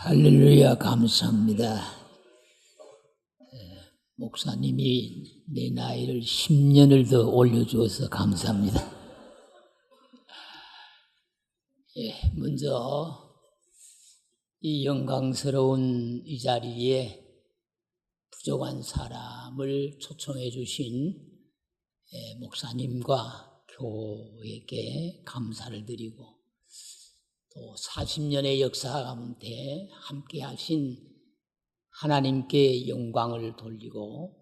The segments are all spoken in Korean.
할렐루야, 감사합니다. 목사님이 내 나이를 10년을 더 올려주어서 감사합니다. 먼저 이 영광스러운 이 자리에 부족한 사람을 초청해 주신 목사님과 교회께 감사를 드리고, 또 40년의 역사 가운데 함께 하신 하나님께 영광을 돌리고,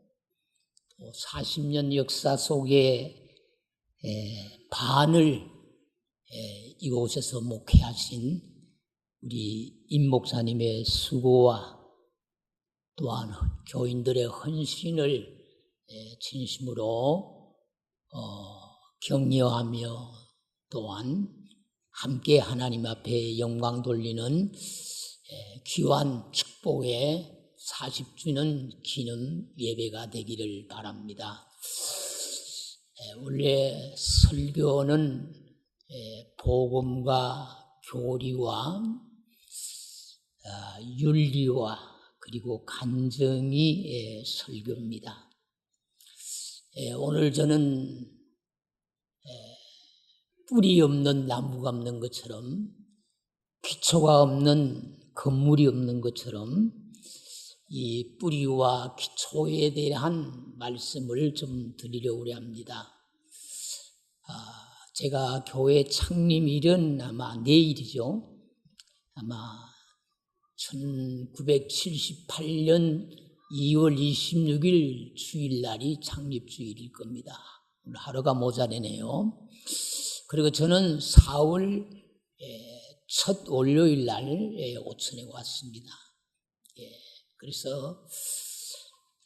또 40년 역사 속에 반을 이곳에서 목회하신 우리 임 목사님의 수고와 또한 교인들의 헌신을 진심으로 격려하며, 또한 함께 하나님 앞에 영광 돌리는 귀한 축복의 40주년 기념 예배가 되기를 바랍니다. 원래 설교는 복음과 교리와 윤리와 그리고 간증이 설교입니다. 오늘 저는 뿌리 없는 나무가 없는 것처럼, 기초가 없는 건물이 없는 것처럼 이 뿌리와 기초에 대한 말씀을 좀 드리려고 합니다. 제가 교회 창립일은 아마 내일이죠. 아마 1978년 2월 26일 주일날이 창립주일일 겁니다. 오늘 하루가 모자라네요. 그리고 저는 4월 첫 월요일 날 오천에 왔습니다. 그래서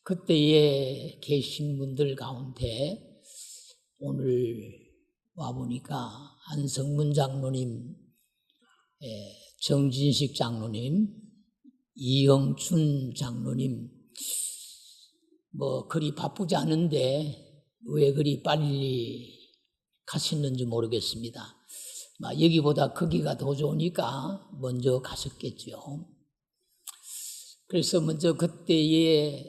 그때에 계신 분들 가운데 오늘 와보니까 안성문 장로님, 정진식 장로님, 이영춘 장로님, 그리 바쁘지 않은데 왜 그리 빨리 가셨는지 모르겠습니다. 여기보다 거기가 더 좋으니까 먼저 가셨겠죠. 그래서 먼저 그때에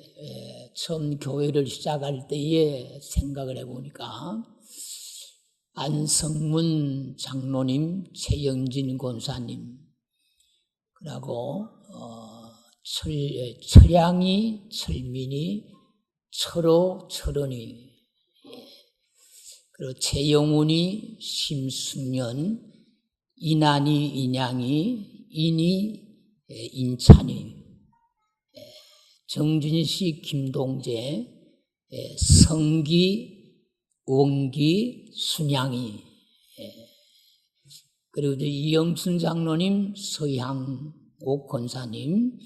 처음 교회를 시작할 때에 생각을 해보니까 안성문 장로님, 최영진 권사님, 그리고 철양이, 철민이, 철호, 철원이, 그리고 최영훈이, 심숙년, 인안이, 인양이, 인이, 인찬이, 정준식, 김동재, 성기, 원기, 순양이, 그리고 이영순 장로님, 서향옥 권사님,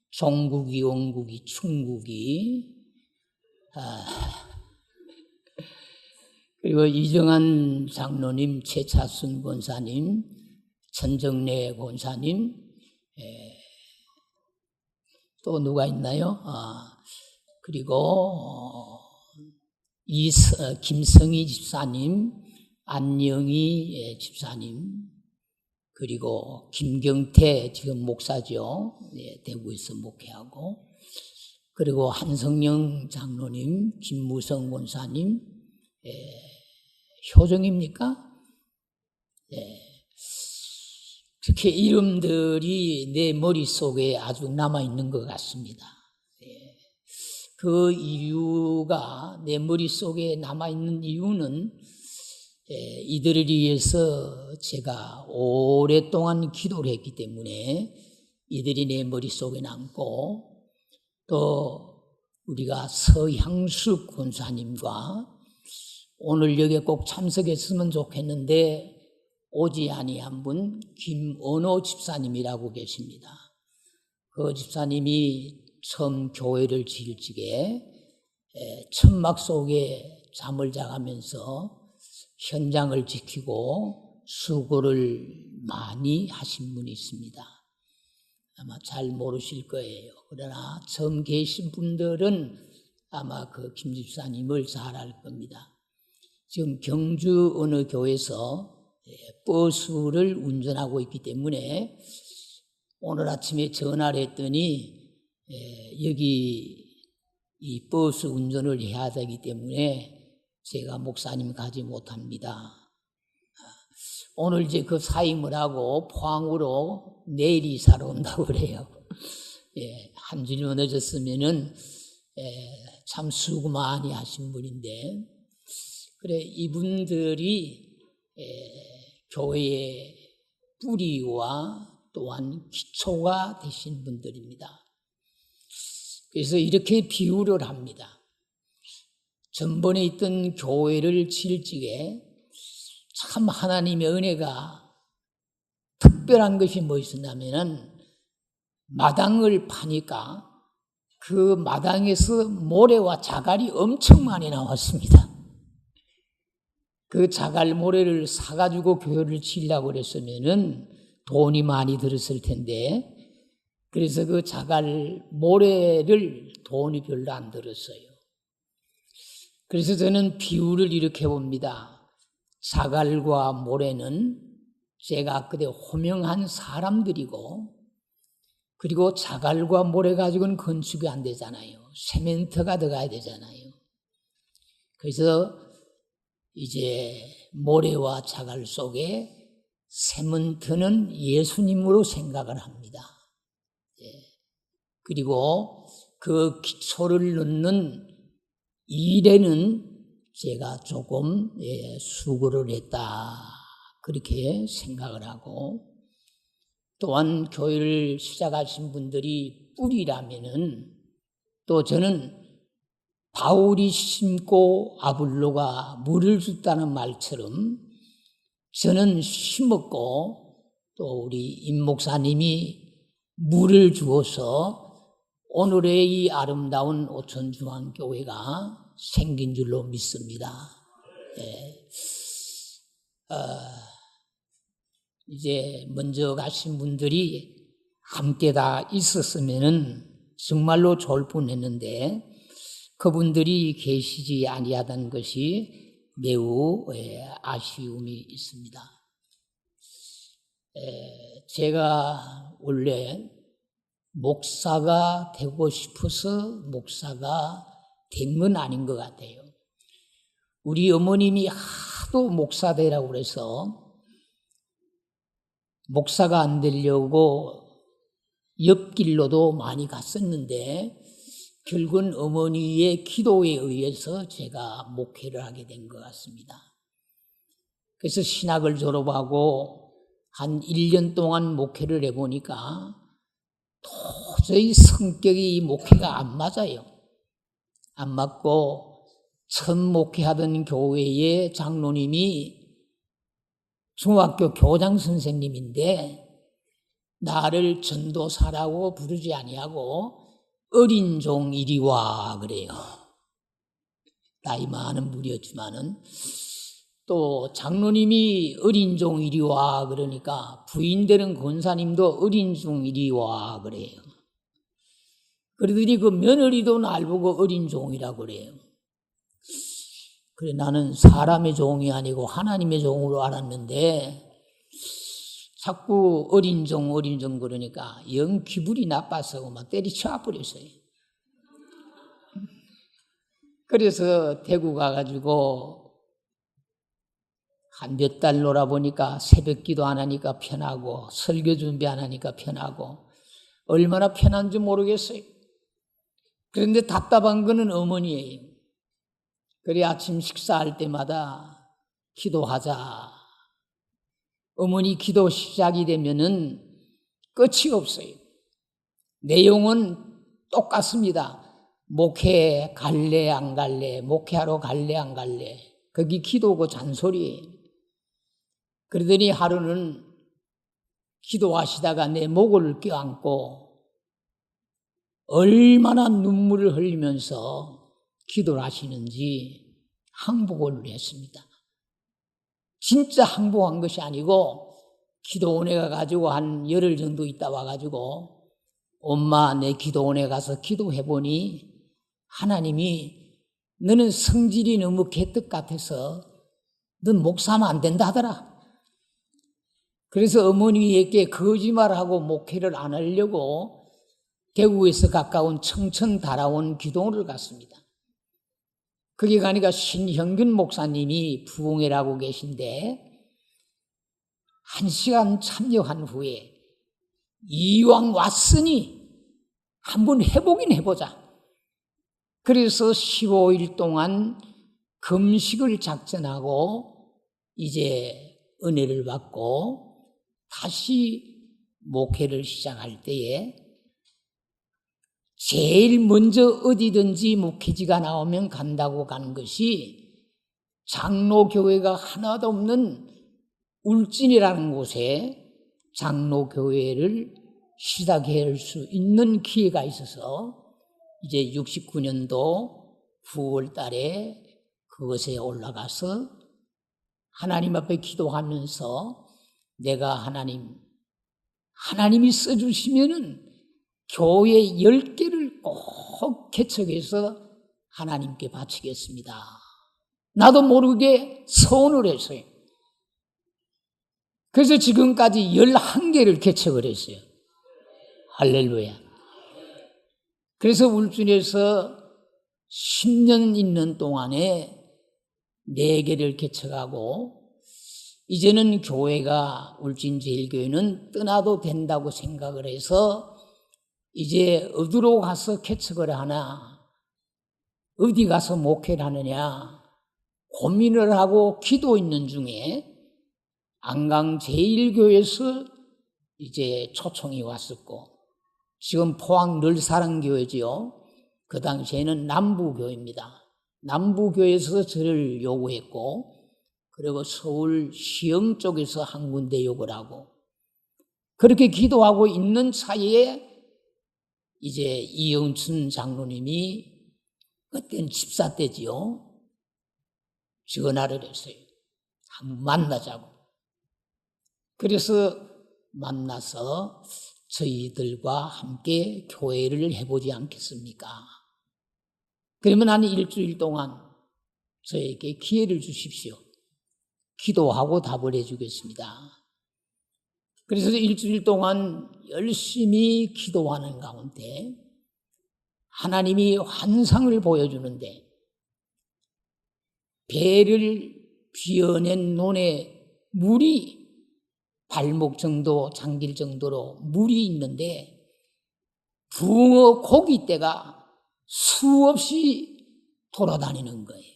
종국이, 원국이, 충국이, 그리고 이정한 장로님, 최차순 권사님, 천정래 권사님, 또 누가 있나요? 그리고 김성희 집사님, 안영희 집사님, 그리고 김경태 지금 목사죠. 대구에서 목회하고, 그리고 한성영 장로님, 김무성 권사님, 효정입니까? 그렇게 이름들이 내 머릿속에 아주 남아있는 것 같습니다. 그 이유가, 내 머릿속에 남아있는 이유는 이들을 위해서 제가 오랫동안 기도를 했기 때문에 이들이 내 머릿속에 남고, 또 우리가 서향숙 권사님과 오늘 여기에 꼭 참석했으면 좋겠는데 오지 아니한 분, 김은호 집사님이라고 계십니다. 그 집사님이 처음 교회를 지을 적에 천막 속에 잠을 자가면서 현장을 지키고 수고를 많이 하신 분이 있습니다. 아마 잘 모르실 거예요. 그러나 처음 계신 분들은 아마 그 김 집사님을 잘 알 겁니다. 지금 경주 어느 교회에서 버스를 운전하고 있기 때문에 오늘 아침에 전화를 했더니 여기 이 버스 운전을 해야 되기 때문에 제가 목사님 가지 못합니다. 오늘 이제 그 사임을 하고 포항으로 내일 이사를 온다고 그래요. 한 주일만 늦었으면은 참 수고 많이 하신 분인데, 그래 이분들이 교회의 뿌리와 또한 기초가 되신 분들입니다. 그래서 이렇게 비유를 합니다. 전번에 있던 교회를 지을 적에 참 하나님의 은혜가 특별한 것이 뭐 있었냐면은 마당을 파니까 그 마당에서 모래와 자갈이 엄청 많이 나왔습니다. 그 자갈 모래를 사가지고 교회를 지으려고 그랬으면은 돈이 많이 들었을 텐데, 그래서 그 자갈 모래를 돈이 별로 안 들었어요. 그래서 저는 비유를 이렇게 봅니다. 자갈과 모래는 제가 그때 호명한 사람들이고, 그리고 자갈과 모래 가지고는 건축이 안 되잖아요. 세멘트가 들어가야 되잖아요. 그래서 이제 모래와 자갈 속에 세멘트는 예수님으로 생각을 합니다. 그리고 그 기초를 넣는 일에는 제가 조금 수고를 했다, 그렇게 생각을 하고, 또한 교회를 시작하신 분들이 뿌리라면은 또 저는 바울이 심고 아볼로가 물을 줬다는 말처럼 저는 심었고 또 우리 임 목사님이 물을 주어서 오늘의 이 아름다운 오천중앙교회가 생긴 줄로 믿습니다. 이제 먼저 가신 분들이 함께 다 있었으면은 정말로 좋을 뻔했는데 그분들이 계시지 아니하다는 것이 매우 아쉬움이 있습니다. 제가 원래 목사가 되고 싶어서 목사가 된 건 아닌 것 같아요. 우리 어머님이 하도 목사 되라고 그래서 목사가 안 되려고 옆길로도 많이 갔었는데 결국은 어머니의 기도에 의해서 제가 목회를 하게 된 것 같습니다. 그래서 신학을 졸업하고 한 1년 동안 목회를 해보니까 도저히 성격이 이 목회가 안 맞아요. 안 맞고 처음 목회하던 교회의 장로님이 중학교 교장 선생님인데 나를 전도사라고 부르지 아니하고 어린 종 이리 와 그래요. 나이 많은 분이었지만은 또 장로님이 어린 종 이리 와 그러니까 부인되는 권사님도 어린 종 이리 와 그래요. 그러더니 그 며느리도 날 보고 어린 종이라고 그래요. 그래 나는 사람의 종이 아니고 하나님의 종으로 알았는데 자꾸 어린 종 그러니까 영 기분이 나빠서 막 때리쳐 버렸어요. 그래서 대구 가가지고 한 몇 달 놀아보니까 새벽기도 안 하니까 편하고 설교 준비 안 하니까 편하고 얼마나 편한지 모르겠어요. 그런데 답답한 거는 어머니예요. 그래 아침 식사할 때마다 기도하자. 어머니 기도 시작이 되면은 끝이 없어요. 내용은 똑같습니다. 목회 갈래 안 갈래, 목회하러 갈래 안 갈래. 거기 기도고 잔소리예요. 그러더니 하루는 기도하시다가 내 목을 껴안고 얼마나 눈물을 흘리면서 기도를 하시는지 항복을 했습니다. 진짜 항복한 것이 아니고 기도원에 가가지고 한 열흘 정도 있다 와가지고 엄마 내 기도원에 가서 기도해보니 하나님이 너는 성질이 너무 개떡 같아서 넌 목사하면 안 된다 하더라. 그래서 어머니에게 거짓말하고 목회를 안 하려고 대구에서 가까운 청천 다라원 기도원을 갔습니다. 거기 가니까 신형균 목사님이 부흥회라고 계신데 1시간 참여한 후에 이왕 왔으니 한번 해보긴 해보자. 그래서 15일 동안 금식을 작정하고 이제 은혜를 받고 다시 목회를 시작할 때에 제일 먼저 어디든지 목회지가 나오면 간다고 가는 것이 장로교회가 하나도 없는 울진이라는 곳에 장로교회를 시작할 수 있는 기회가 있어서 이제 69년도 9월 달에 그것에 올라가서 하나님 앞에 기도하면서 내가 하나님이 써주시면은 교회 10개를 꼭 개척해서 하나님께 바치겠습니다. 나도 모르게 서원을 했어요. 그래서 지금까지 11개를 개척을 했어요. 할렐루야. 그래서 울진에서 10년 있는 동안에 4개를 개척하고 이제는 교회가 울진제일교회는 떠나도 된다고 생각을 해서 이제 어디로 가서 개척을 하나 어디 가서 목회를 하느냐 고민을 하고 기도 있는 중에 안강제일교회에서 이제 초청이 왔었고 지금 포항 늘사랑교회지요. 그 당시에는 남부교회입니다. 남부교회에서 저를 요구했고 그리고 서울 시흥 쪽에서 한 군데 요구를 하고 그렇게 기도하고 있는 사이에 이제 이영춘 장로님이 그때는 집사 때지요. 전화를 했어요. 한번 만나자고. 그래서 만나서 저희들과 함께 교회를 해보지 않겠습니까? 그러면 한 일주일 동안 저에게 기회를 주십시오. 기도하고 답을 해주겠습니다. 그래서 일주일 동안 열심히 기도하는 가운데 하나님이 환상을 보여주는데 배를 비워낸 논에 물이 발목 정도 잠길 정도로 물이 있는데 붕어 고기떼가 수없이 돌아다니는 거예요.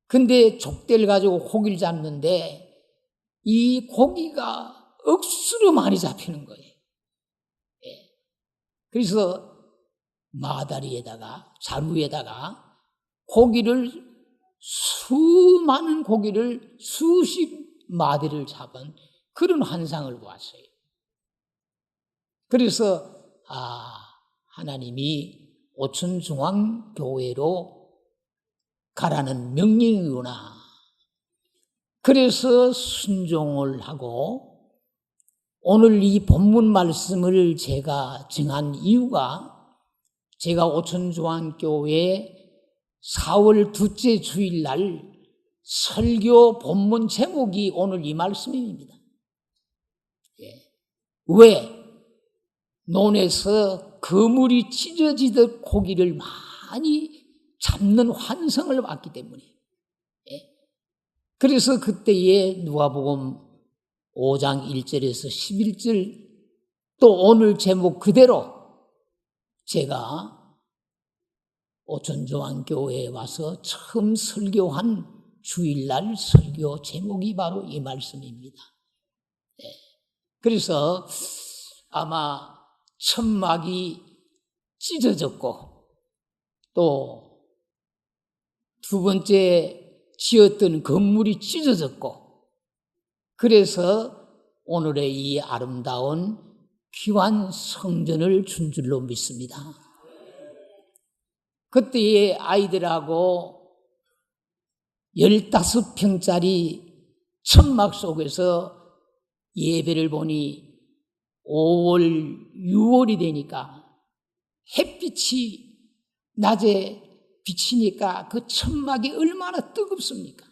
근데 족대를 가지고 고기를 잡는데 이 고기가 억수로 많이 잡히는 거예요. 그래서 마다리에다가 자루에다가 수많은 고기를 수십 마디를 잡은 그런 환상을 보았어요. 그래서 하나님이 오천중앙교회로 가라는 명령이구나. 그래서 순종을 하고 오늘 이 본문 말씀을 제가 정한 이유가 제가 오천중앙교회 4월 둘째 주일날 설교 본문 제목이 오늘 이 말씀입니다. 왜? 논에서 그물이 찢어지듯 고기를 많이 잡는 환상을 봤기 때문에. 그래서 그때에 누가복음 5장 1절에서 11절 또 오늘 제목 그대로 제가 오천중앙교회에 와서 처음 설교한 주일날 설교 제목이 바로 이 말씀입니다. 그래서 아마 천막이 찢어졌고 또 두 번째 지었던 건물이 찢어졌고 그래서 오늘의 이 아름다운 귀한 성전을 준 줄로 믿습니다. 그때의 아이들하고 15평짜리 천막 속에서 예배를 보니 5월, 6월이 되니까 햇빛이 낮에 비치니까 그 천막이 얼마나 뜨겁습니까?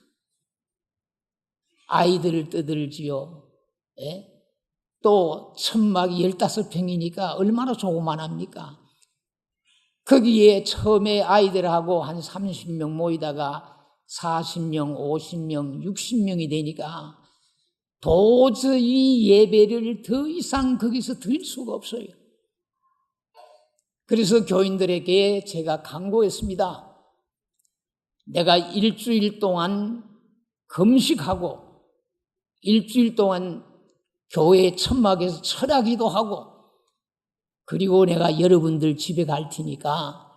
아이들을 떠들지요. 예? 또 천막이 15평이니까 얼마나 조그만합니까? 거기에 처음에 아이들하고 한 30명 모이다가 40명, 50명, 60명이 되니까 도저히 예배를 더 이상 거기서 드릴 수가 없어요. 그래서 교인들에게 제가 강구했습니다. 내가 일주일 동안 금식하고 일주일 동안 교회 천막에서 철야기도 하고 그리고 내가 여러분들 집에 갈 테니까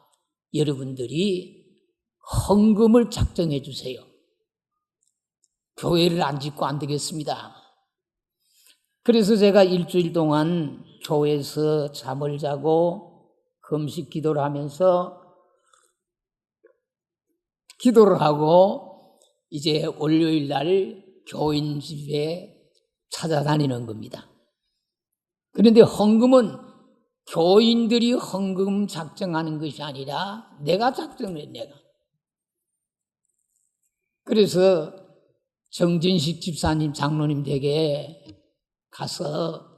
여러분들이 헌금을 작정해 주세요. 교회를 안 짓고 안 되겠습니다. 그래서 제가 일주일 동안 교회에서 잠을 자고 금식 기도를 하면서 기도를 하고 이제 월요일 날 교인 집에 찾아다니는 겁니다. 그런데 헌금은 교인들이 헌금 작정하는 것이 아니라 내가 작정해, 내가. 그래서 정진식 집사님, 장로님 댁에 가서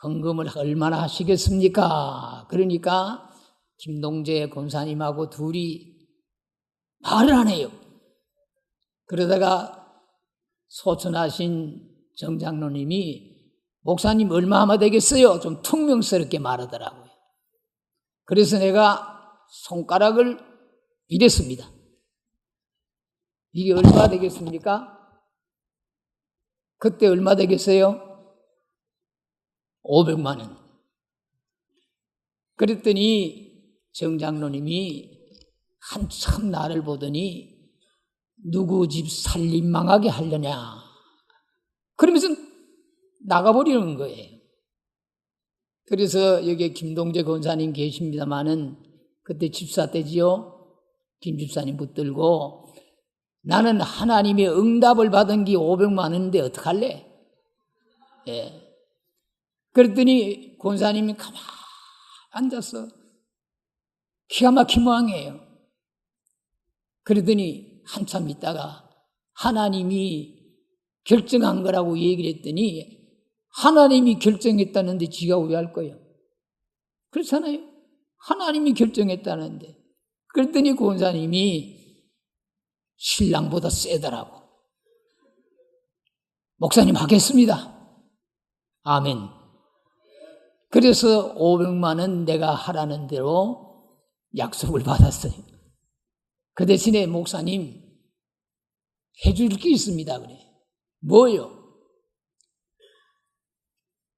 헌금을 얼마나 하시겠습니까? 그러니까 김동재 권사님하고 둘이 말을 안 해요. 그러다가 소천하신 정장로님이 목사님 얼마나 되겠어요? 좀 퉁명스럽게 말하더라고요. 그래서 내가 손가락을 이랬습니다. 이게 얼마 되겠습니까? 그때 얼마 되겠어요? 500만 원. 그랬더니 정장로님이 한참 나를 보더니 누구 집 살림 망하게 하려냐 그러면서 나가버리는 거예요. 그래서 여기 김동재 권사님 계십니다마는 그때 집사 때지요. 김 집사님 붙들고 나는 하나님의 응답을 받은 게 500만 원인데 어떡할래? 예. 그랬더니 권사님이 가만히 앉았어. 기가 막힌 모양이에요. 그러더니 한참 있다가 하나님이 결정한 거라고 얘기를 했더니 하나님이 결정했다는데 지가 왜 할 거예요? 그렇잖아요. 하나님이 결정했다는데. 그랬더니 권사님이 신랑보다 세더라고. 목사님 하겠습니다. 아멘. 그래서 500만 원 내가 하라는 대로 약속을 받았어요. 그 대신에 목사님 해줄 게 있습니다. 그래. 뭐요?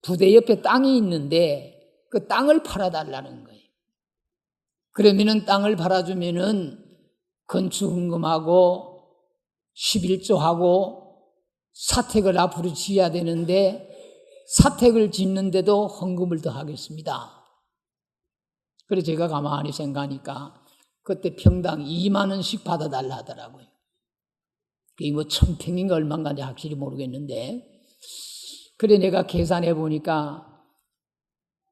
부대 옆에 땅이 있는데 그 땅을 팔아달라는 거예요. 그러면은 땅을 팔아주면은 건축헌금하고 11조하고 사택을 앞으로 지어야 되는데 사택을 짓는데도 헌금을 더 하겠습니다. 그래서 제가 가만히 생각하니까 그때 평당 2만 원씩 받아달라 하더라고요. 그게 뭐 1000평인가 얼마인지 확실히 모르겠는데 그래 내가 계산해 보니까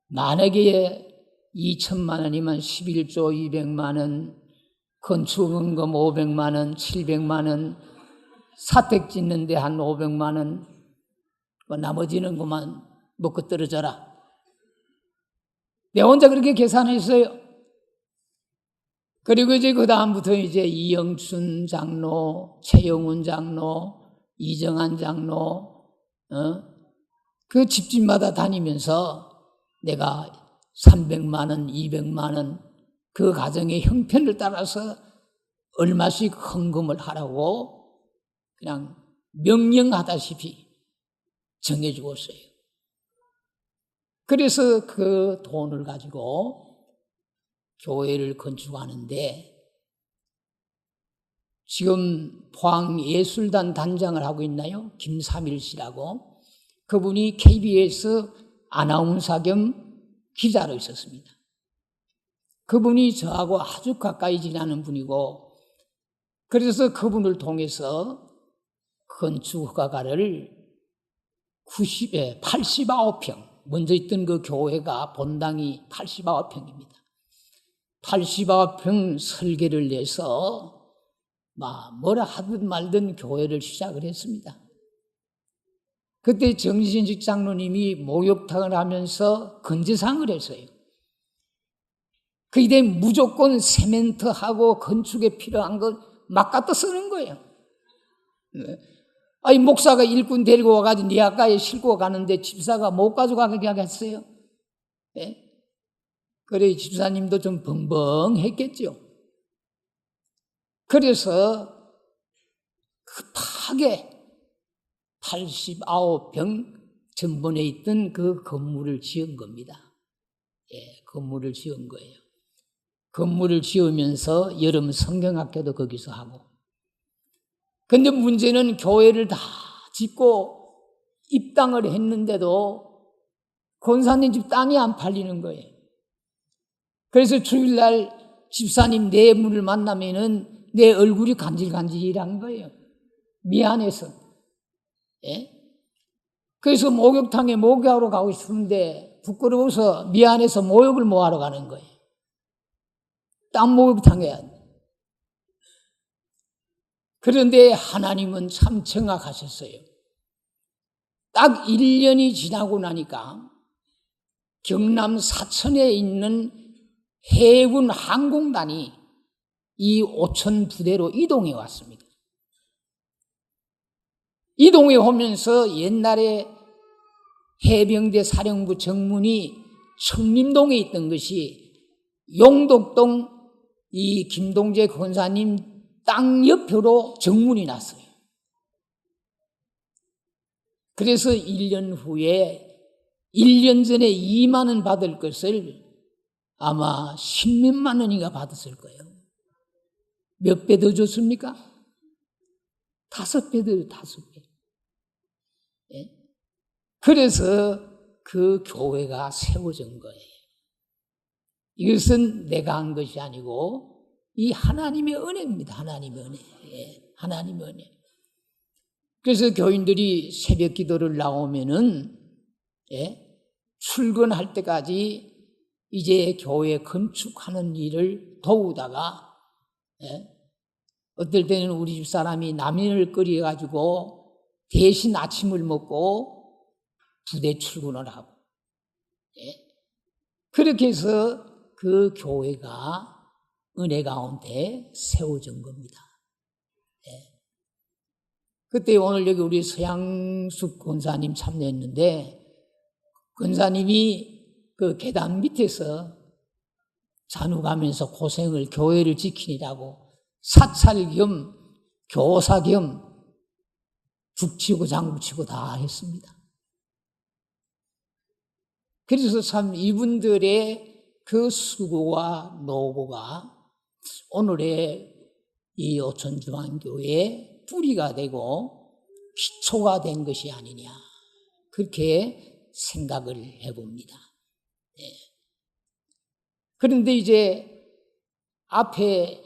만약에 2천만 원이면 11조 200만 원, 건축헌금 500만 원, 700만 원, 사택 짓는데 한 500만 원, 나머지는 그만 먹고 떨어져라. 내가 혼자 그렇게 계산했어요. 그리고 이제 그 다음부터 이제 이영춘 장로, 최영훈 장로, 이정한 장로, 그 집집마다 다니면서 내가 300만 원, 200만 원, 그 가정의 형편을 따라서 얼마씩 헌금을 하라고 그냥 명령하다시피 정해주었어요. 그래서 그 돈을 가지고 교회를 건축하는데 지금 포항예술단 단장을 하고 있나요? 김삼일 씨라고. 그분이 KBS 아나운서 겸 기자로 있었습니다. 그분이 저하고 아주 가까이 지내는 분이고 그래서 그분을 통해서 건축허가를 89평, 먼저 있던 그 교회가 본당이 89평입니다. 89평 설계를 내서 뭐라 하든 말든 교회를 시작을 했습니다. 그때 정신식 장로님이 목욕탕을 하면서 건재상을 했어요. 그때 무조건 세멘트하고 건축에 필요한 것 막 갖다 쓰는 거예요. 아니, 목사가 일꾼 데리고 와가지고 네 아까에 싣고 가는데 집사가 못 가져가게 하겠어요? 네? 그래, 집사님도 좀 벙벙했겠죠. 그래서 급하게 89평 전번에 있던 그 건물을 지은 겁니다. 예, 건물을 지은 거예요. 건물을 지으면서 여름 성경학교도 거기서 하고. 근데 문제는 교회를 다 짓고 입당을 했는데도 권사님 집 땅이 안 팔리는 거예요. 그래서 주일날 집사님 내 분을 만나면은 내 얼굴이 간질간질한 거예요. 미안해서. 예? 그래서 목욕탕에 목욕하러 가고 싶은데 부끄러워서 미안해서 목욕을 뭐하러 가는 거예요. 땀 목욕탕에. 그런데 하나님은 참 정확하셨어요. 딱 1년이 지나고 나니까 경남 사천에 있는 해군 항공단이 이 오천 부대로 이동해 왔습니다. 이동해 오면서 옛날에 해병대 사령부 정문이 청림동에 있던 것이 용덕동 이 김동재 권사님 땅 옆으로 정문이 났어요. 그래서 1년 후에 1년 전에 2만 원 받을 것을 아마 10몇만 원인가 받았을 거예요. 몇 배 더 줬습니까? 5배 더, 5배. 예? 그래서 그 교회가 세워진 거예요. 이것은 내가 한 것이 아니고 이 하나님의 은혜입니다. 하나님의 은혜. 예, 하나님의 은혜. 그래서 교인들이 새벽 기도를 나오면은 예, 출근할 때까지 이제 교회 건축하는 일을 도우다가 예, 어떨 때는 우리 집 사람이 라면을 끓여가지고 대신 아침을 먹고 부대 출근을 하고 예, 그렇게 해서 그 교회가 은혜 가운데 세워진 겁니다. 예. 그때 오늘 여기 우리 서양숙 권사님 참여했는데 권사님이 그 계단 밑에서 잔욱하면서 고생을 교회를 지키느라고 사찰 겸 교사 겸 북치고 장구치고 다 했습니다. 그래서 참 이분들의 그 수고와 노고가 오늘의 이 오천중앙교회의 뿌리가 되고 기초가 된 것이 아니냐 그렇게 생각을 해봅니다. 네. 그런데 이제 앞에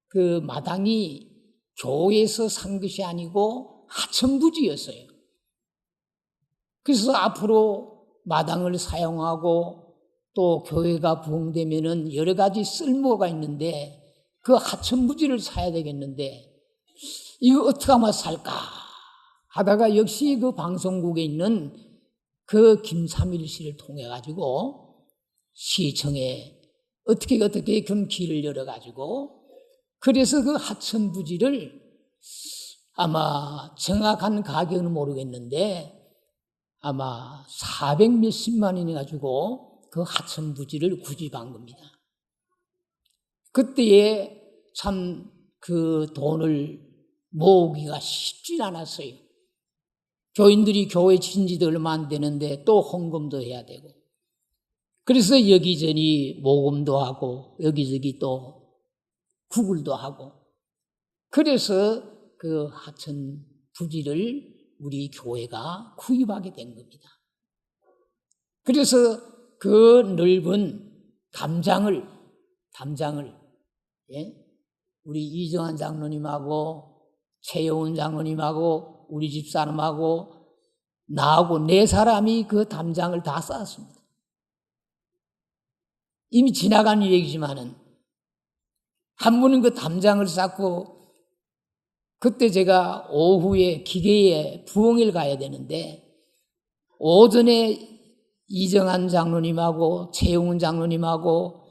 그 마당이 교회에서 산 것이 아니고 하천부지였어요. 그래서 앞으로 마당을 사용하고 또 교회가 부흥되면은 여러 가지 쓸모가 있는데 그 하천부지를 사야 되겠는데 이거 어떻게 하면 살까 하다가 역시 그 방송국에 있는 그 김삼일 씨를 통해 가지고 시청에 어떻게 그 길을 열어 가지고 그래서 그 하천부지를 아마 정확한 가격은 모르겠는데 아마 400 몇십만 원이 가지고 그 하천부지를 구입한 겁니다. 그때에 참 그 돈을 모으기가 쉽지 않았어요. 교인들이 교회 진지도 얼마 안 되는데 또 헌금도 해야 되고 그래서 여기저기 모금도 하고 여기저기 또 구글도 하고 그래서 그 하천부지를 우리 교회가 구입하게 된 겁니다. 그래서 그 넓은 담장을 예? 우리 이정환 장로님하고 최영훈 장로님하고 우리 집사람하고 나하고 4사람이 그 담장을 다 쌓았습니다. 이미 지나간 얘기지만은 한 분은 그 담장을 쌓고 그때 제가 오후에 기계에 부흥회를 가야 되는데 오전에 이정한 장로님하고 최용훈 장로님하고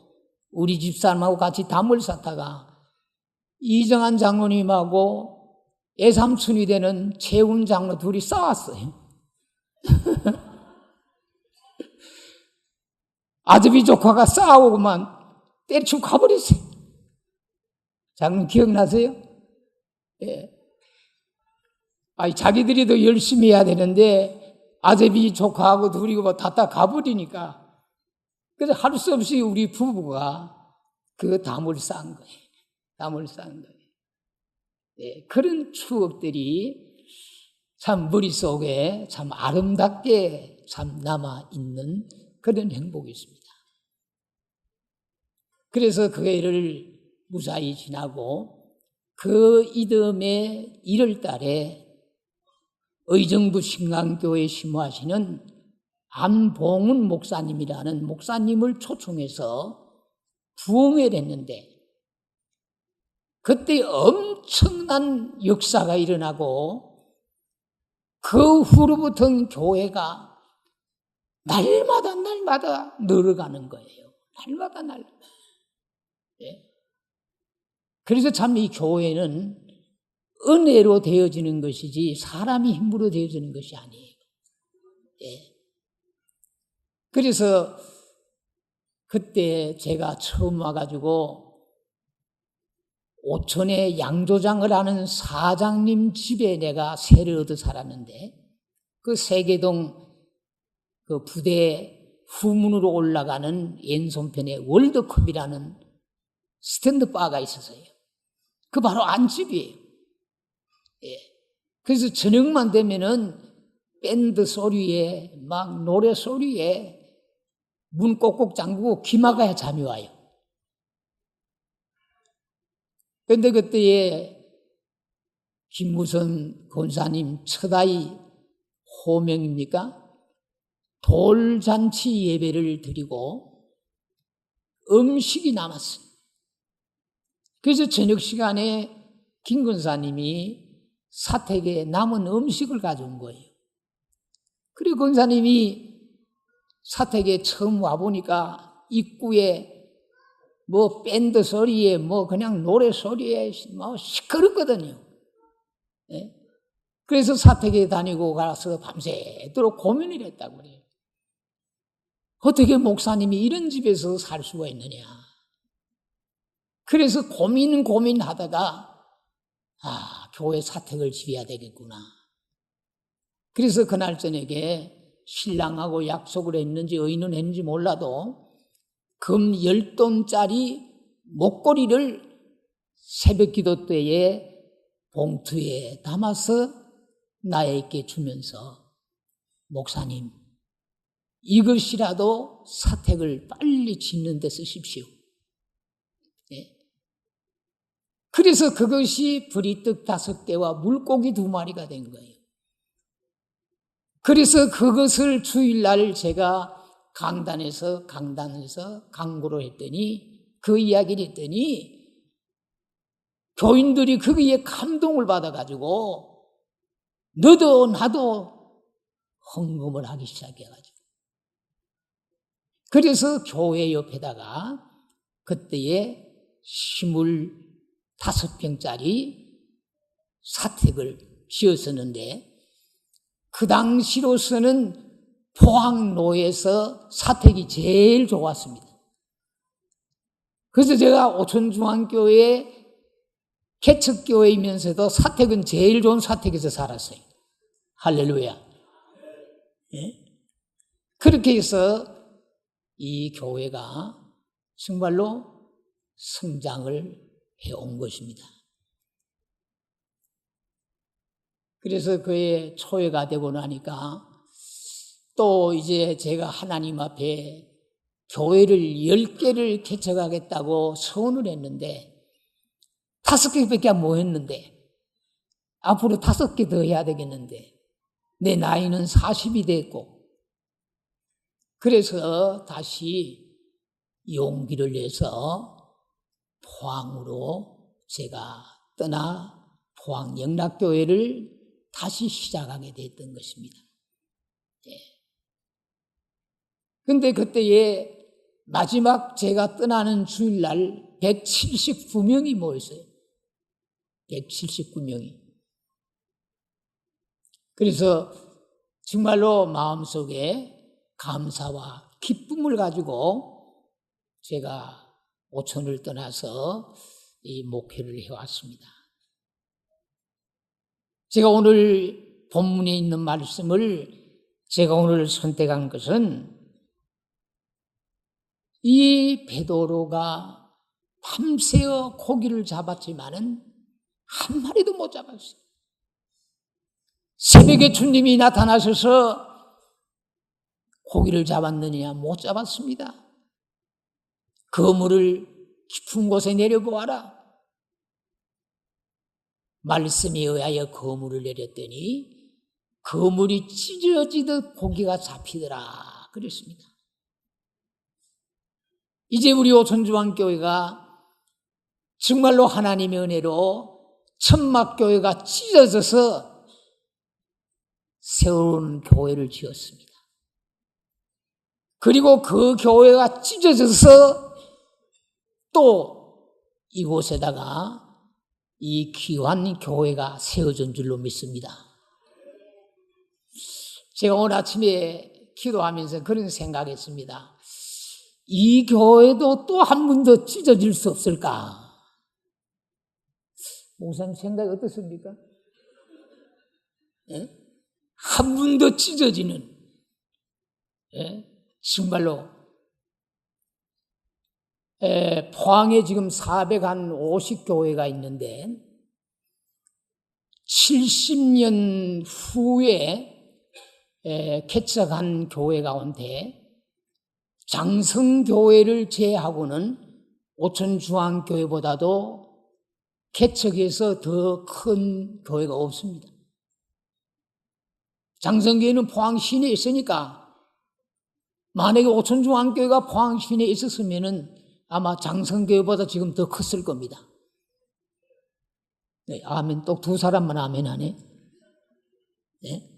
우리 집사람하고 같이 담을 쌓다가 이정한 장로님하고 애삼촌이 되는 최훈 장로 둘이 싸웠어요. 아들이 조카가 싸우고만 때려치고 가버렸어요. 장로님 기억나세요? 예. 아니, 자기들이 더 열심히 해야 되는데 아제비 조카하고 둘이 뭐 다다 가버리니까 그래서 할 수 없이 우리 부부가 그 담을 쌓은 거예요. 담을 쌓은 거예요. 예, 그런 추억들이 참 머릿속에 참 아름답게 참 남아있는 그런 행복이 있습니다. 그래서 그 해를 무사히 지나고 그 이듬해 1월 달에 의정부 신강교회 심호하시는 안봉은 목사님이라는 목사님을 초청해서 부흥회를 했는데 그때 엄청난 역사가 일어나고 그 후로부터는 교회가 날마다 늘어가는 거예요. 날마다. 예. 그래서 참 이 교회는 은혜로 되어지는 것이지 사람이 힘으로 되어지는 것이 아니에요. 예. 그래서 그때 제가 처음 와가지고 오천에 양조장을 하는 사장님 집에 내가 세를 얻어 살았는데 그 세계동 그 부대 후문으로 올라가는 왼손편에 월드컵이라는 스탠드 바가 있었어요. 그 바로 안집이에요. 예. 그래서 저녁만 되면은 밴드 소리에 막 노래 소리에 문 꼭꼭 잠그고 귀마가야 잠이 와요. 그런데 그때에 김무선 권사님 첫 아이 호명입니까? 돌잔치 예배를 드리고 음식이 남았어요. 그래서 저녁 시간에 김 권사님이 사택에 남은 음식을 가져온 거예요. 그리고 권사님이 사택에 처음 와보니까 입구에 뭐 밴드 소리에 뭐 그냥 노래 소리에 뭐 시끄럽거든요. 예? 그래서 사택에 다니고 가서 밤새도록 고민을 했다고 그래요. 어떻게 목사님이 이런 집에서 살 수가 있느냐. 그래서 고민하다가 교회 사택을 지어야 되겠구나. 그래서 그날 저녁에 신랑하고 약속을 했는지 의논했는지 몰라도 금 10돈짜리 목걸이를 새벽 기도 때에 봉투에 담아서 나에게 주면서 목사님 이것이라도 사택을 빨리 짓는 데 쓰십시오. 네. 그래서 그것이 보리떡 5개와 물고기 2마리가 된 거예요. 그래서 그것을 주일날 제가 강단에서 강구를 했더니 그 이야기를 했더니 교인들이 거기에 감동을 받아가지고 너도 나도 헌금을 하기 시작해가지고 그래서 교회 옆에다가 그때에 25평짜리 사택을 지었었는데 그 당시로서는 포항로에서 사택이 제일 좋았습니다. 그래서 제가 오천중앙교회 개척교회이면서도 사택은 제일 좋은 사택에서 살았어요. 할렐루야. 예? 그렇게 해서 이 교회가 정말로 성장을 해온 것입니다. 그래서 그의 초회가 되고 나니까 또 이제 제가 하나님 앞에 교회를 10개를 개척하겠다고 서원을 했는데 5개밖에 못 했는데 앞으로 5개 더 해야 되겠는데 내 나이는 40이 됐고 그래서 다시 용기를 내서 포항으로 제가 떠나 포항 영락교회를 다시 시작하게 됐던 것입니다. 근데 그때에 마지막 제가 떠나는 주일날 179명이 모였어요. 179명이. 그래서 정말로 마음속에 감사와 기쁨을 가지고 제가 오천을 떠나서 이 목회를 해왔습니다. 제가 오늘 본문에 있는 말씀을 제가 오늘 선택한 것은 이 베드로가 밤새워 고기를 잡았지만은 한 마리도 못 잡았어요. 새벽에 주님이 나타나셔서 고기를 잡았느냐? 못 잡았습니다. 그물을 깊은 곳에 내려보아라. 말씀에 의하여 그물을 내렸더니 그물이 찢어지듯 고기가 잡히더라 그랬습니다. 이제 우리 오천주왕교회가 정말로 하나님의 은혜로 천막교회가 찢어져서 새로운 교회를 지었습니다. 그리고 그 교회가 찢어져서 또 이곳에다가 이 귀한 교회가 세워진 줄로 믿습니다. 제가 오늘 아침에 기도하면서 그런 생각했습니다. 이 교회도 또 한 번 더 찢어질 수 없을까? 목사님 생각이 어떻습니까? 예? 한 번 더 찢어지는, 예? 정말로 포항에 지금 450교회가 있는데 70년 후에 개척한 교회 가운데 장성교회를 제외하고는 오천중앙교회보다도 개척해서 더 큰 교회가 없습니다. 장성교회는 포항 시내에 있으니까 만약에 오천중앙교회가 포항 시내에 있었으면은 아마 장성교회보다 지금 더 컸을 겁니다. 네, 아멘. 또 두 사람만 아멘 하네. 네.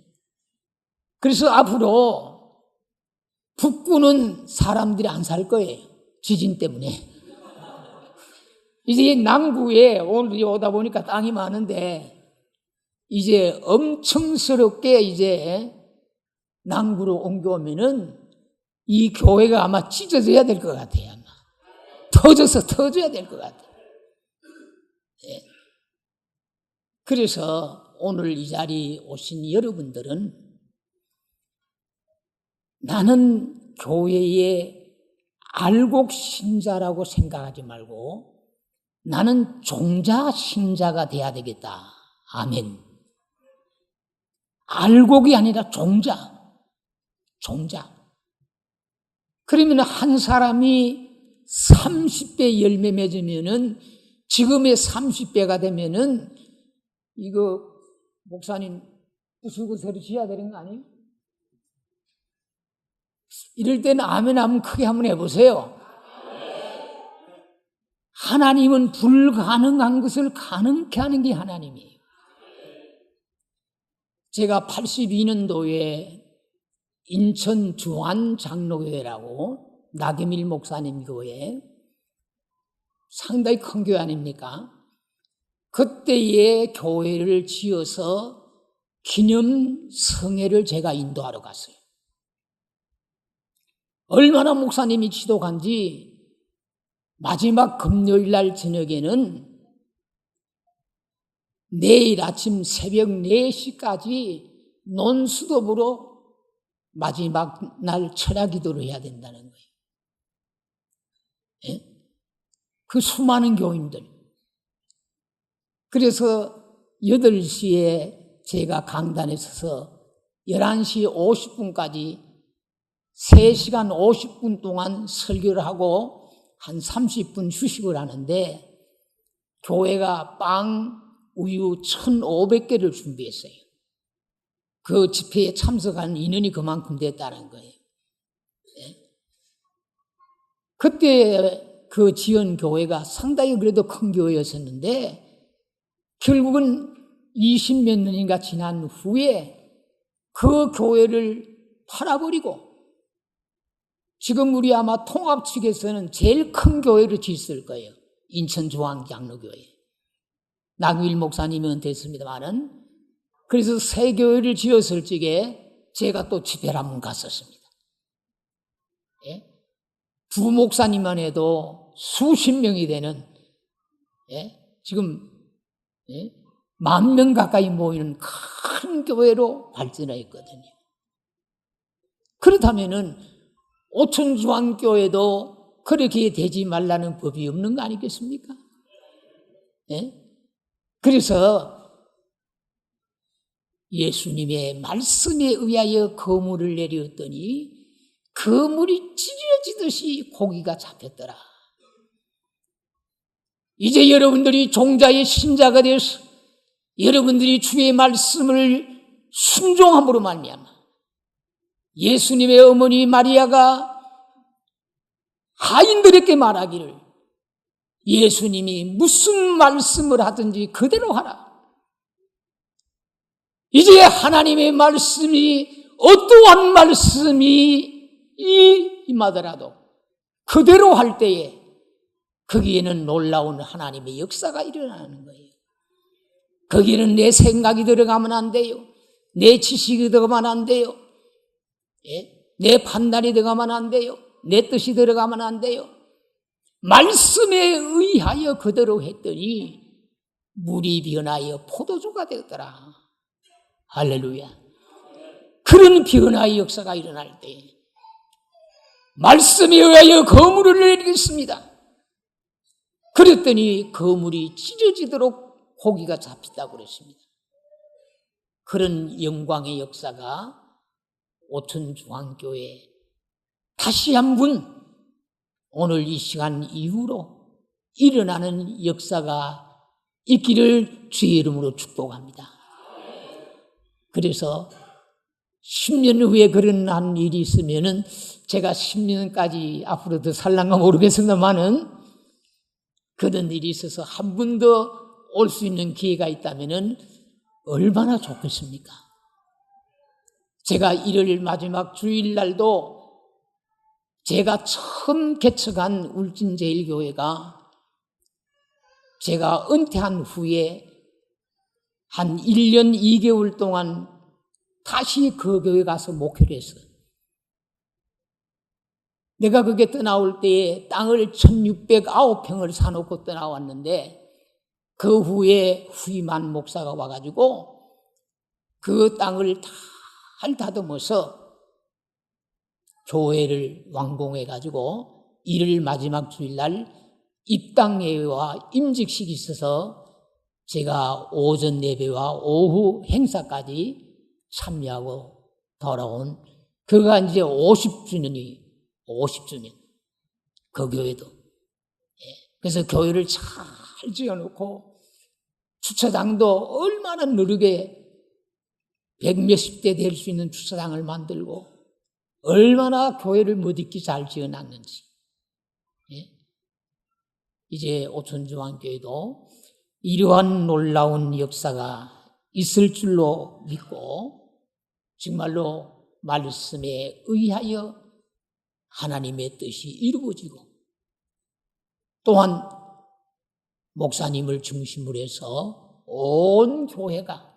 그래서 앞으로 북구는 사람들이 안 살 거예요. 지진 때문에. 이제 남구에 오늘 오다 보니까 땅이 많은데 이제 엄청스럽게 이제 남구로 옮겨오면은 이 교회가 아마 찢어져야 될 것 같아요. 아마. 터져야 될 것 같아요. 네. 그래서 오늘 이 자리에 오신 여러분들은 나는 교회의 알곡 신자라고 생각하지 말고 나는 종자 신자가 돼야 되겠다. 아멘. 알곡이 아니라 종자. 그러면 한 사람이 30배 열매 맺으면은 지금의 30배가 되면은 이거 목사님 구슬구슬 지어야 되는 거 아니에요? 이럴 때는 아멘 하면 크게 한번 해보세요. 하나님은 불가능한 것을 가능케 하는 게 하나님이에요. 제가 82년도에 인천 주한 장로교회라고 나경일 목사님 교회 상당히 큰 교회 아닙니까? 그때의 교회를 지어서 기념 성회를 제가 인도하러 갔어요. 얼마나 목사님이 지독한지 마지막 금요일 날 저녁에는 내일 아침 새벽 4시까지 논스톱으로 마지막 날 철야 기도를 해야 된다는 거예요. 예? 그 수많은 교인들. 그래서 8시에 제가 강단에 서서 11시 50분까지 3시간 50분 동안 설교를 하고 한 30분 휴식을 하는데 교회가 빵, 우유 1,500개를 준비했어요. 그 집회에 참석한 인원이 그만큼 됐다는 거예요. 네? 그때 그 지연 교회가 상당히 그래도 큰 교회였었는데 결국은 20몇 년인가 지난 후에 그 교회를 팔아버리고 지금 우리 아마 통합 측에서는 제일 큰 교회를 짓을 거예요. 인천중앙장로교회. 나규일 목사님은 됐습니다만은 그래서 새 교회를 지었을 적에 제가 또 집회를 한번 갔었습니다. 예? 부목사님만 해도 수십 명이 되는 지금 10,000명 가까이 모이는 큰 교회로 발전했거든요. 그렇다면은 오천중앙교회도 그렇게 되지 말라는 법이 없는 거 아니겠습니까? 그래서 예수님의 말씀에 의하여 거물을 내렸더니 거물이 찢어지듯이 고기가 잡혔더라. 이제 여러분들이 종자의 신자가 되어서 여러분들이 주의 말씀을 순종함으로 말미암아 예수님의 어머니 마리아가 하인들에게 말하기를 예수님이 무슨 말씀을 하든지 그대로 하라. 이제 하나님의 말씀이 어떠한 말씀이 임하더라도 그대로 할 때에 거기에는 놀라운 하나님의 역사가 일어나는 거예요. 거기에는 내 생각이 들어가면 안 돼요. 내 지식이 들어가면 안 돼요. 내 판단이 들어가면 안 돼요. 내 뜻이 들어가면 안 돼요. 말씀에 의하여 그대로 했더니 물이 변하여 포도주가 되었더라. 할렐루야. 그런 변화의 역사가 일어날 때 말씀에 의하여 거물을 내리겠습니다. 그랬더니 거물이 찢어지도록 고기가 잡힌다고 그랬습니다. 그런 영광의 역사가 오천중앙교회에 다시 한번 오늘 이 시간 이후로 일어나는 역사가 있기를 주의 이름으로 축복합니다. 그래서 10년 후에 그런 한 일이 있으면은 제가 10년까지 앞으로 더 살란가 모르겠습니다만은 그런 일이 있어서 한 번 더 올 수 있는 기회가 있다면은 얼마나 좋겠습니까? 제가 1월 마지막 주일날도 제가 처음 개척한 울진제일교회가 제가 은퇴한 후에 한 1년 2개월 동안 다시 그 교회 가서 목회를 했어요. 내가 그게 떠나올 때에 땅을 1609평을 사놓고 떠나왔는데 그 후에 후임한 목사가 와가지고 그 땅을 잘 다듬어서 교회를 완공해가지고 1월 마지막 주일날 입당예배와 임직식이 있어서 제가 오전 예배와 오후 행사까지 참여하고 돌아온 그가 이제 50주년 그 교회도 그래서 교회를 잘 지어놓고 주차장도 얼마나 느리게 100몇십 대 될 수 있는 주차장을 만들고 얼마나 교회를 멋있게 잘 지어놨는지 이제 오천중앙교회도 이러한 놀라운 역사가 있을 줄로 믿고 정말로 말씀에 의하여 하나님의 뜻이 이루어지고 또한 목사님을 중심으로 해서 온 교회가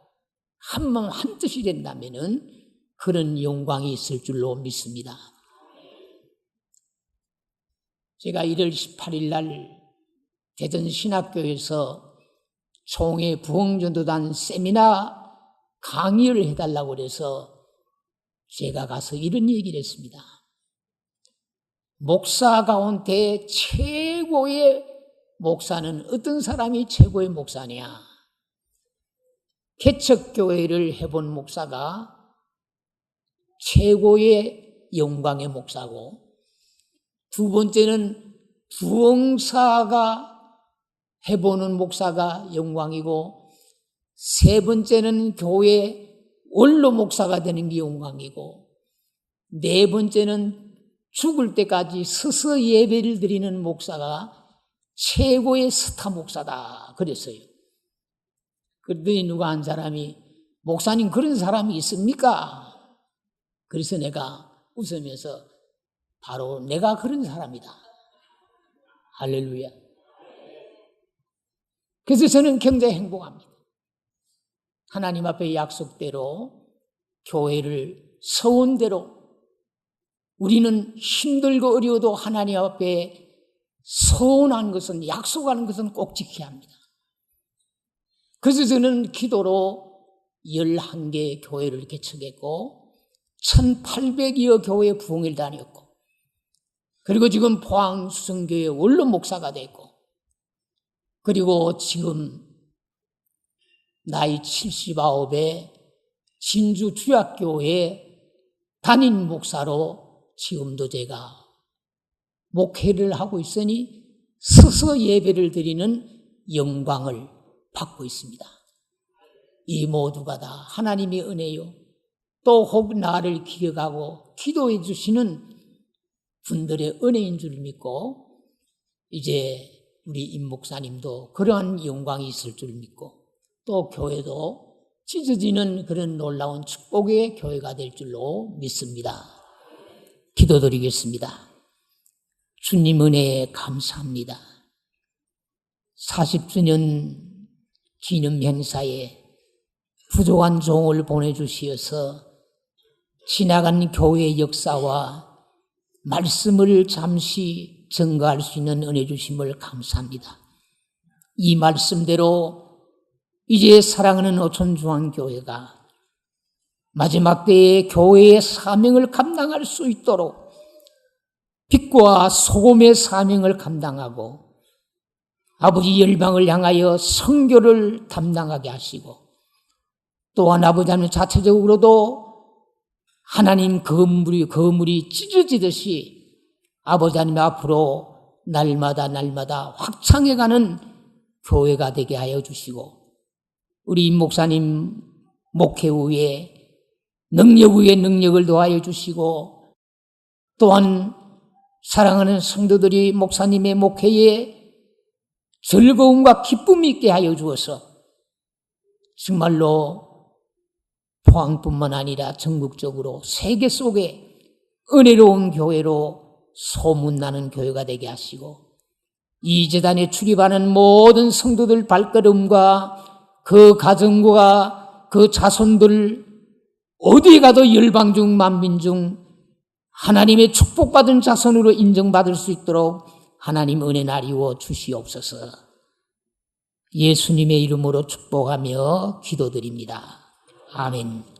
한 마음 한 뜻이 된다면은 그런 영광이 있을 줄로 믿습니다. 제가 1월 18일 날 대전신학교에서 총회 부흥전도단 세미나 강의를 해달라고 그래서 제가 가서 이런 얘기를 했습니다. 목사 가운데 최고의 목사는 어떤 사람이 최고의 목사냐? 개척교회를 해본 목사가 최고의 영광의 목사고 두 번째는 부흥사가 해보는 목사가 영광이고 세 번째는 교회 원로 목사가 되는 게 영광이고 네 번째는 죽을 때까지 서서 예배를 드리는 목사가 최고의 스타 목사다 그랬어요. 그랬더니 누가 한 사람이 목사님 그런 사람이 있습니까? 그래서 내가 웃으면서 바로 내가 그런 사람이다. 할렐루야. 그래서 저는 굉장히 행복합니다. 하나님 앞에 약속대로 교회를 서원대로 우리는 힘들고 어려워도 하나님 앞에 서원한 것은 약속하는 것은 꼭 지켜야 합니다. 그래서 저는 기도로 11개 교회를 개척했고 1800여 교회 부흥회를 다녔고 그리고 지금 포항 수성교회 원로 목사가 됐고 그리고 지금 나이 79에 진주 주약교회 담임 목사로 지금도 제가 목회를 하고 있으니 서서 예배를 드리는 영광을 받고 있습니다. 이 모두가 다 하나님의 은혜요. 또 혹 나를 기억하고 기도해 주시는 분들의 은혜인 줄 믿고 이제 우리 임 목사님도 그러한 영광이 있을 줄 믿고 또 교회도 찢어지는 그런 놀라운 축복의 교회가 될 줄로 믿습니다. 기도드리겠습니다. 주님 은혜에 감사합니다. 40주년 기념 행사에 부족한 종을 보내주시어서 지나간 교회의 역사와 말씀을 잠시 증거할 수 있는 은혜 주심을 감사합니다. 이 말씀대로 이제 사랑하는 오천중앙교회가 마지막 때에 교회의 사명을 감당할 수 있도록 빛과 소금의 사명을 감당하고 아버지 열방을 향하여 선교를 담당하게 하시고 또한 아버지 하나님 자체적으로도 하나님 거물이 찢어지듯이 아버지 하나님 앞으로 날마다 확창해가는 교회가 되게 하여 주시고 우리 임 목사님 목회 후에 능력 위에 능력을 더하여 주시고 또한 사랑하는 성도들이 목사님의 목회에 즐거움과 기쁨이 있게 하여 주어서 정말로 포항뿐만 아니라 전국적으로 세계 속에 은혜로운 교회로 소문나는 교회가 되게 하시고 이 재단에 출입하는 모든 성도들 발걸음과 그 가정과 그 자손들 어디에 가도 열방중 만민중 하나님의 축복받은 자손으로 인정받을 수 있도록 하나님 은혜 나리워 주시옵소서. 예수님의 이름으로 축복하며 기도드립니다. 아멘.